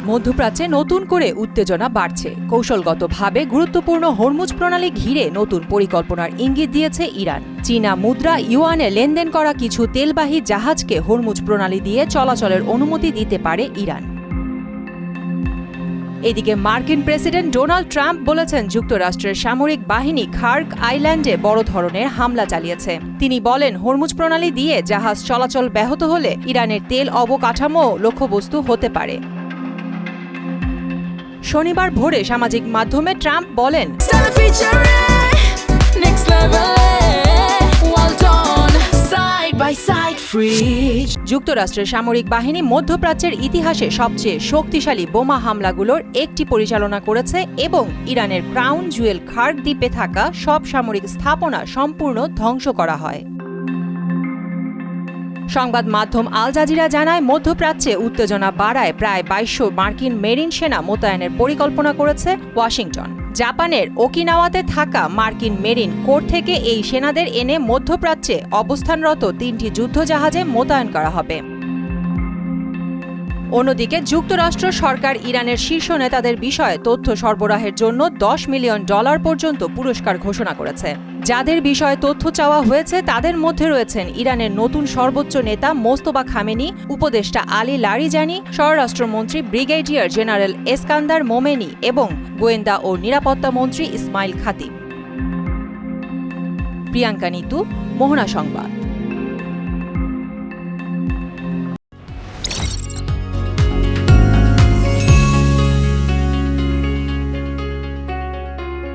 মধ্যপ্রাচ্যে নতুন করে উত্তেজনা বাড়ছে। কৌশলগতভাবে গুরুত্বপূর্ণ হরমুজ প্রণালী ঘিরে নতুন পরিকল্পনার ইঙ্গিত দিয়েছে ইরান। চীনা মুদ্রা ইউয়ানে লেনদেন করা কিছু তেলবাহী জাহাজকে হরমুজ প্রণালী দিয়ে চলাচলের অনুমতি দিতে পারে ইরান। এদিকে মার্কিন প্রেসিডেন্ট ডোনাল্ড ট্রাম্প বলেছেন যুক্তরাষ্ট্রের সামরিক বাহিনী খার্ক আইল্যান্ডে বড় ধরনের হামলা চালিয়েছে। তিনি বলেন, হরমুজ প্রণালী দিয়ে জাহাজ চলাচল ব্যাহত হলে ইরানের তেল অবকাঠামো লক্ষ্যবস্তু হতে পারে। শনিবার ভোরে সামাজিক মাধ্যমে ট্রাম্প বলেন, যুক্তরাষ্ট্রের সামরিক বাহিনী মধ্যপ্রাচ্যের ইতিহাসে সবচেয়ে শক্তিশালী বোমা হামলাগুলোর একটি পরিচালনা করেছে এবং ইরানের ক্রাউন জুয়েল খার্ক দ্বীপে থাকা সব সামরিক স্থাপনা সম্পূর্ণ ধ্বংস করা হয়। সংবাদ মাধ্যম আল জাজিরা জানায়, মধ্যপ্রাচ্যে উত্তেজনা বাড়ায় প্রায় ২২০০ মার্কিন মেরিন সেনা মোতায়েনের পরিকল্পনা করেছে ওয়াশিংটন। জাপানের ওকিনাওয়াতে থাকা মার্কিন মেরিন কোর থেকে এই সেনাদের এনে মধ্যপ্রাচ্যে অবস্থানরত ৩টি যুদ্ধজাহাজে মোতায়েন করা হবে। অন্যদিকে যুক্তরাষ্ট্র সরকার ইরানের শীর্ষ নেতাদের বিষয়ে তথ্য সরবরাহের জন্য $10 মিলিয়ন পর্যন্ত পুরস্কার ঘোষণা করেছে। যাদের বিষয়ে তথ্য চাওয়া হয়েছে তাদের মধ্যে রয়েছেন ইরানের নতুন সর্বোচ্চ নেতা মোস্তফা খামেনি, উপদেষ্টা আলী লারিজানি, স্বরাষ্ট্রমন্ত্রী ব্রিগেডিয়ার জেনারেল এসকান্দার মোমেনি এবং গোয়েন্দা ও নিরাপত্তা মন্ত্রী ইসমাইল খাতিব। প্রিয়াঙ্কা নিতু, মোহনা সংবাদ।